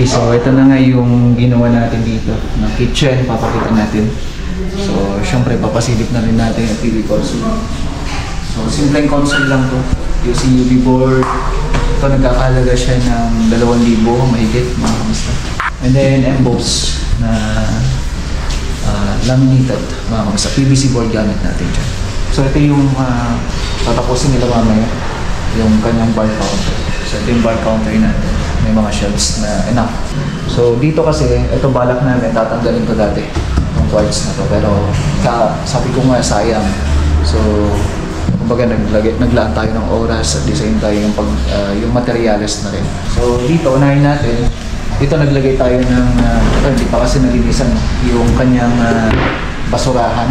Okay, so ito na nga yung ginawa natin dito na kitchen, papakita natin. So, syempre papasilip na rin natin yung TV console. So, simpleng console lang to. Using UV board. Ito nagkakalaga siya ng 2,000 mahigit, mga kamusta. And then emboss na laminated, mga kamusta. PVC board gamit natin dyan. So, ito yung tatapusin nila mamaya, yung kanyang bar counter. So, ito yung bar counter natin. May mga shelves na enough. So, dito kasi, ito balak namin, tatanggalin to dati. Yung quartz na to. Pero, sabi ko nga, sayang. So, kumbaga naglaan tayo ng oras at design tayo yung materials na rin. So, dito, unahin natin. Dito naglagay tayo ng, hindi pa kasi nalinisan yung kanyang basurahan.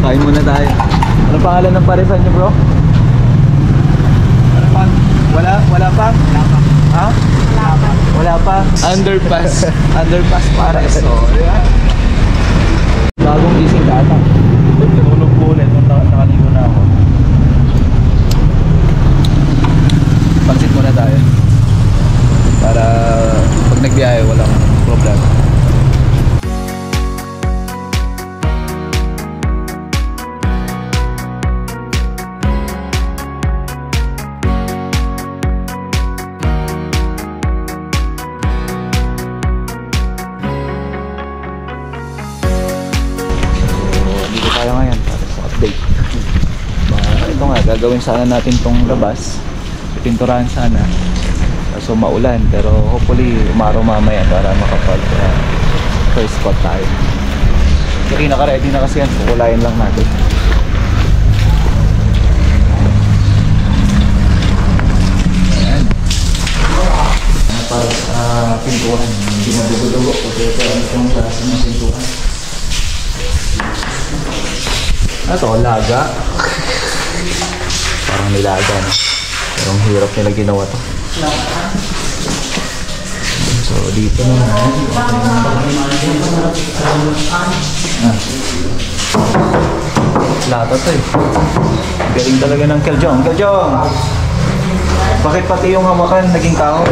Kain muna tayo. Ano pangalan ng parisan niyo, bro? Ano pa? Wala pa? Wala pa. Ha? Wala pa. Underpass. Underpass Pares. So, yeah. Bagong gising ka ata. Tulog po ulit. Nakaligo na ako. Pansit muna tayo. Para pag nagbiyahe, walang problema. Ito nga, gagawin sana natin tong labas, pipinturahan sana, so maulan, pero hopefully umaraw mamaya para makapag first spot tayo. Kasi naka-ready na kasi yan, kukulayan lang natin. Ayan. Para sa pintuan, hindi madugo-dugo kasi ito ang klase ng pintuan. Ito, laga. Parang nilaga, no? Pero ang hirap nila ginawa to. So, dito naman. Lata to eh. Galing talaga ng Keljong. Keljong! Bakit pati yung hawakan naging kahoy?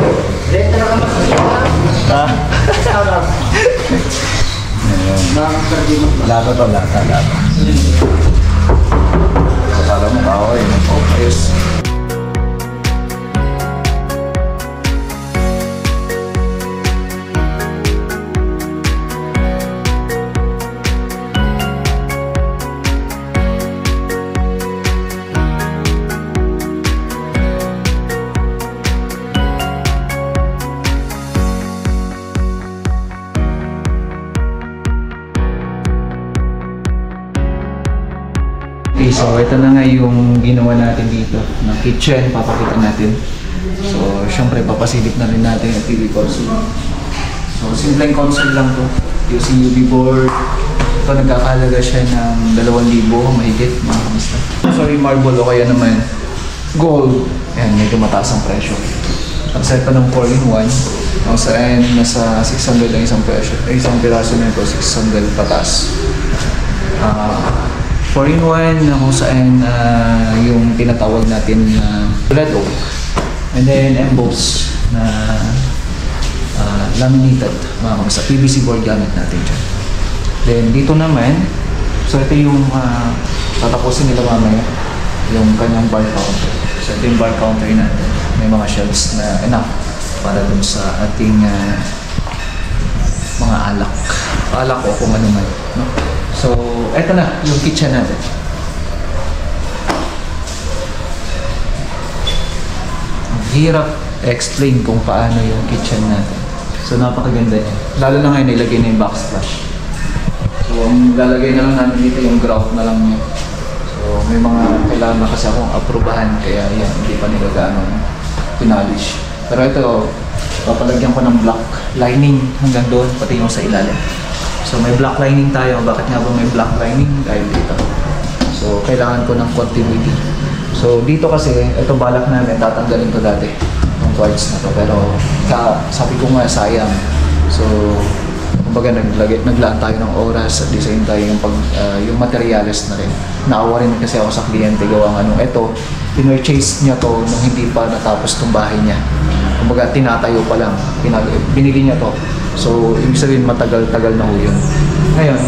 Ha? Lata to, lata. Akala mo kahoy, ayos. Okay, so ito na nga yung ginawa natin dito na kitchen, papakita natin. So, syempre papasilip na rin natin yung TV console. So, simpleng console lang to. Using UV board. Ito nagkakalaga siya ng 2,000 mahigit, mga kamusta. Sorry, marble o kaya naman gold. Ayan, medyo mataas ang presyo. Ang set pa ng 4-in-1. Ang saan nasa 600 lang isang piraso na ito, 600 patas. 4-in-1 na kung saan yung tinatawag natin na red oak. And then emboss na laminated, mga kamusta. PVC board gamit natin dyan. Then dito naman, so ito yung tatapusin nila mamaya, yung kanyang bar counter. So ito yung bar counter natin. May mga shelves na enough para dun sa ating mga alak. Alak o kung ano man, no? So, eto na yung kitchen natin. Ang hirap explain kung paano yung kitchen natin. So, napakaganda yan. Lalo na ngayon, ilagay na yung backsplash. So, ang lalagay na lang namin dito yung grout na lang niya. So, may mga kailangan na kasi akong aprobahan. Kaya yan, hindi pa nila gaano pinalish. Pero ito, papalagyan ko ng black lining hanggang doon, pati yung sa ilalim. So, So may black lining tayo. Bakit nga ba may black lining? Dahil dito. So kailangan ko ng continuity. So dito kasi, ito balak namin, tatanggalin ko dati itong quartz na to. Pero sabi ko nga, sayang. So kumbaga naglaan tayo ng oras at the same time yung materials na rin. Naawa rin kasi ako sa kliyente gawa ng ito, pinurchase niya to nung hindi pa natapos tong bahay niya. Kumbaga tinatayo pa lang, binili niya to. So ibig sabihin matagal-tagal na ho yun. Ngayon,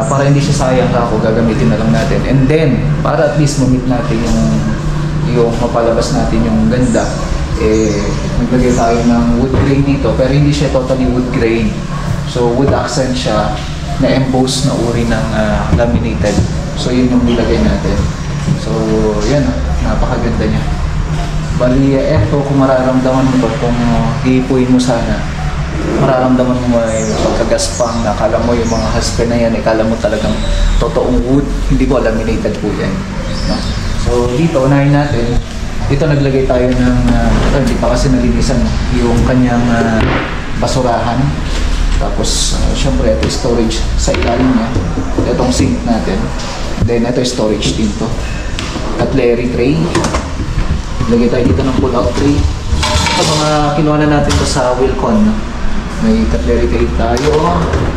para hindi siya sayang ako, gagamitin na lang natin. And then, para at least ma-meet natin yung mapalabas natin yung ganda, naglagay tayo ng wood grain dito, pero hindi siya totally wood grain. So wood accent siya na embossed na uri ng laminated. So yun yung nilagay natin. So yan, napakaganda niya. Bali, eto kung mararamdaman mo to, kung hihipuin mo sana, mararamdaman mo may pagkagaspang na akala mo yung mga haspe na yan, akala mo talagang totoong wood, hindi ko laminated po yan. No? So dito, unahin natin, dito naglagay tayo ng, hindi pa kasi nalinisan yung kanyang basurahan. Tapos, syempre, ito storage sa ilalim niya. Itong sink natin. Then, ito storage din to. Cutlery tray. Lagay tayo dito ng pull-out tray. Ito, mga kinuha na natin to sa Wilcon. May cutlery tray tayo.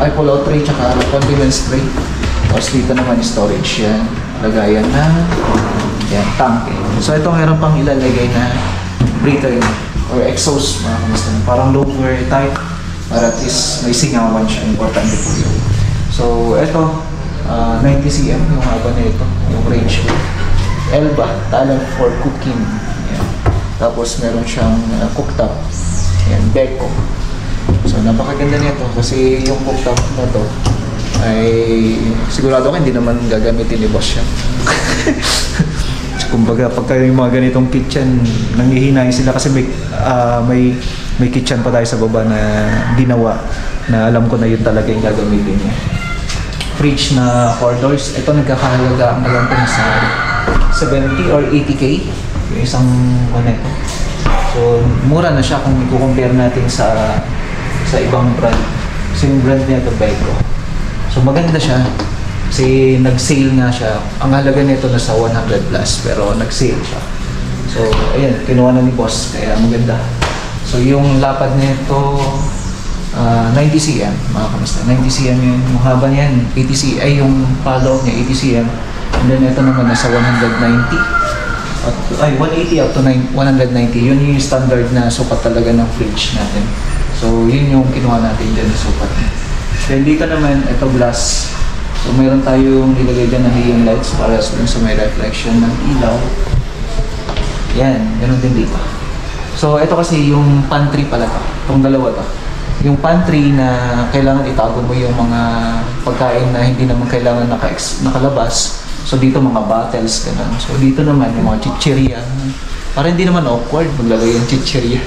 Ay, pull-out tray, tsaka condiments tray. Tapos dito naman storage yan. Lagayan na. Yan, tank. So, ito meron pang ilalagay na breather or exhaust. Parang lower type. Para at least may singawan siya, importante po yun. So, ito, 90 cm yung haba na ito, yung range ko. Elba, talent for cooking. Yan. Tapos, meron siyang cooktop. Yan, Beko. So, napakaganda nito kasi yung cooktop na to ay sigurado ko hindi naman gagamitin ni boss siya. Kumbaga, pagka yung mga ganitong kitchen, nanghihinayin sila kasi may kitchen pa tayo sa baba na ginawa na alam ko na yun talaga yung gagamitin niya. Fridge na 4 doors. Ito nagkakahalaga ang alam ko na sa 70 or 80k. Yung isang one ito. So, mura na siya kung i-compare natin sa ibang brand. So, yung brand niya ito, Beko. So, maganda siya. Kasi nag-sale nga siya. Ang halaga nito nasa 100 plus pero nag-sale siya. So, ayan, kinuha na ni boss. Kaya maganda. So, yung lapad nito 90 cm, mga kamusta. 90 cm yun. Yung haba niyan, 80 cm. Ay, yung follow niya, 80 cm. And then, ito naman nasa 190. Ay, 180 up to 190. Yun yung standard na sukat talaga ng fridge natin. So, yun yung kinuha natin dyan na sukat niya. Then, dito naman, ito glass. So, mayroon tayong nilagay dyan na neon lights para sa may reflection ng ilaw. Yan, ganoon din dito. So, ito kasi yung pantry pala to. Itong dalawa to. Yung pantry na kailangan itago mo yung mga pagkain na hindi naman kailangan nakalabas. So, dito mga bottles, gano'n. So, dito naman yung mga chichirya. Para hindi naman awkward maglagay yung chichirya.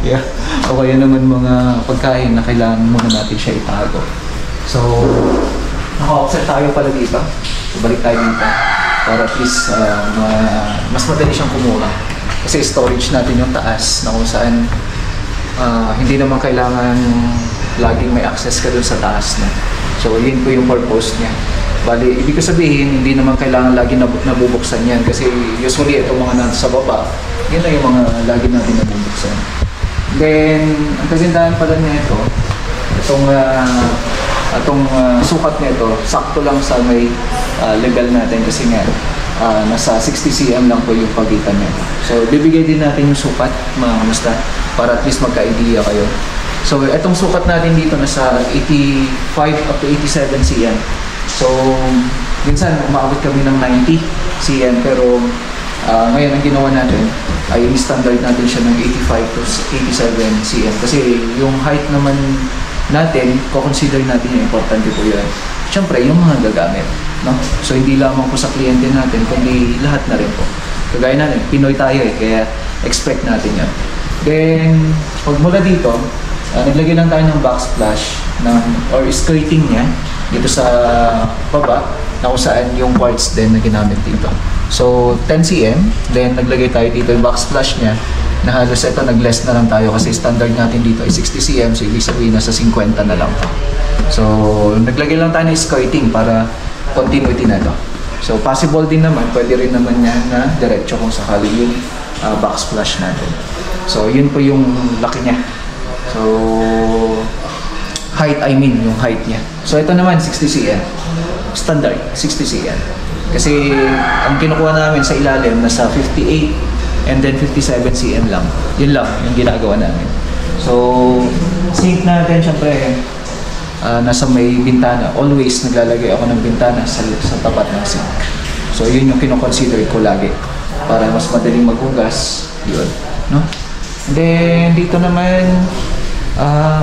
Yeah. O kaya naman mga pagkain na kailangan muna natin siya itago. So, naka-offset tayo pala dito. So, balik tayo dito. Para at least mas madali siyang kumuha. Kasi storage natin yung taas na kung saan hindi naman kailangan laging may access ka dun sa taas na. So, yun po yung purpose niya. Bali, ibig ko sabihin, hindi naman kailangan lagi nabubuksan yan. Kasi usually, itong mga nasa baba, yun na yung mga lagi natin nabubuksan. Then, ang kagandahan pala niya ito, itong sukat nito, sakto lang sa may level natin kasi nga nasa 60 cm lang po yung pagitan nito. So, bibigay din natin yung sukat, mga kamusta, para at least magka-idea kayo. So, itong sukat natin dito nasa 85 up to 87 cm. So, minsan umaabot kami ng 90 cm pero ngayon ang ginawa natin ay standard natin siya ng 85 to 87 cm kasi yung height naman natin, consider natin yung importante po yan. Siyempre, yung mga gagamit. No? So, hindi lamang po sa kliyente natin, kundi lahat na rin po. Kagaya natin, Pinoy tayo kaya expect natin yan. Then, pag mula dito, naglagay lang tayo ng backsplash or skirting niya dito sa baba na kung saan yung quartz din na ginamit dito. So, 10 cm, then naglagay tayo dito yung backsplash niya na halos ito nag-less na lang tayo kasi standard natin dito ay 60 cm, so ibig sabihin nasa 50 na lang to. So naglagay lang tayo ng skirting para continuity na to. So possible din naman, pwede rin naman yan na diretso kung sakali yung backsplash natin. So yun po yung laki niya. So height, yung height niya. So ito naman 60 cm. Standard 60 cm. Kasi ang kinukuha namin sa ilalim nasa 58 and then 57 cm lang. Yun lang yung ginagawa namin. So sink natin syempre nasa may bintana. Always naglalagay ako ng bintana sa tapat ng sink. So yun yung kino-consider ko lagi para mas madaling maghugas. Yun, no? And then dito naman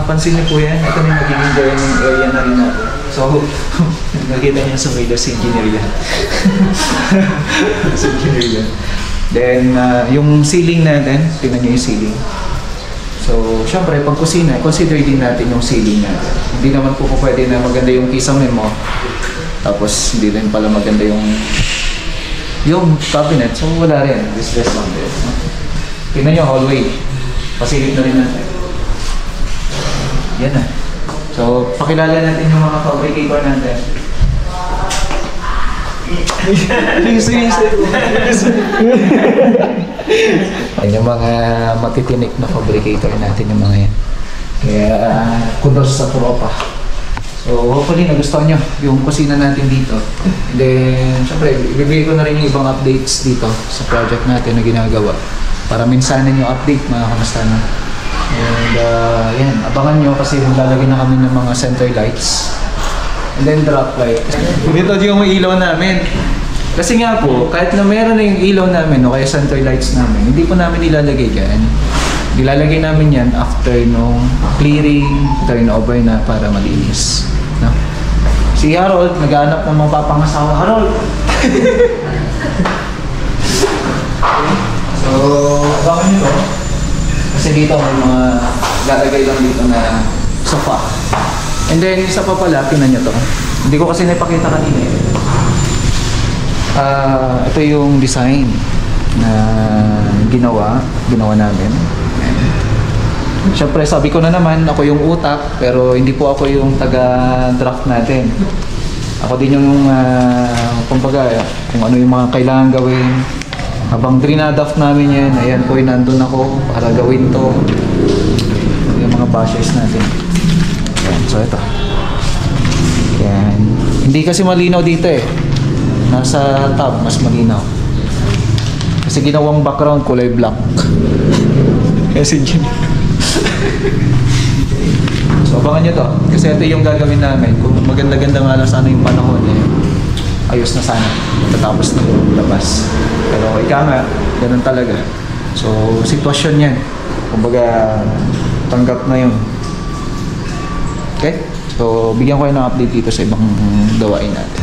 pansin niyo po yan, ito na yung magiging dining area na rin natin. So, nakita niyo sa may engineer yan. Engineer yan. Then, yung ceiling natin, tingnan niyo yung ceiling. So, syempre, pag kusina, consider din natin yung ceiling natin. Hindi naman po pwede na maganda yung kisame mo, tapos hindi rin pala maganda yung cabinet. So, wala rin. Distress lang din. Tingnan niyo, hallway. Pasilip na rin natin. Yan na. So, pakilala natin yung mga fabricator natin. Ayun yung mga matitinik na fabricator natin yung mga yan. Kaya, kudos sa tropa. So, hopefully nagustuhan nyo yung kusina natin dito. And then, syempre, ibibigay ko na rin yung ibang updates dito sa project natin na ginagawa. Para minsanin yung update mga kamusta na. And yan, abangan nyo kasi maglalagay na kami ng mga center lights. And then drop light. Dito yung may ilaw namin. Kasi nga po, kahit na meron na yung ilaw namin o kaya center lights namin, hindi po namin ilalagay dyan. Ilalagay namin yan after nung clearing, turnover na para malinis. No? Si Harold, naghahanap ng mga papangasawa. Harold! So, abangan nyo to. Kasi dito may mga lalagay lang dito na sofa. And then, isa pa pala, tinan nyo to. Hindi ko kasi naipakita kanina eh. Ito yung design na ginawa namin. Siyempre, sabi ko na naman, ako yung utak, pero hindi po ako yung taga-draft natin. Ako din yung, kumbaga, kung ano yung mga kailangan gawin. Habang drinadaft namin yan, ayan po, nandun ako para gawin to. Yung mga bashers natin. Ayan, so ito. Ayan. Hindi kasi malinaw dito eh. Nasa tab, mas malinaw. Kasi ginawang background kulay black. Kasi so abangan nyo to. Kasi ito yung gagawin namin. Kung maganda-ganda nga lang sana yung panahon eh. Ayos na sana. Tatapos na yung labas. Pero ika nga, ganun talaga. So, sitwasyon yan. Kumbaga, tanggap na yun. Okay? So, bigyan ko kayo ng update dito sa ibang gawain natin.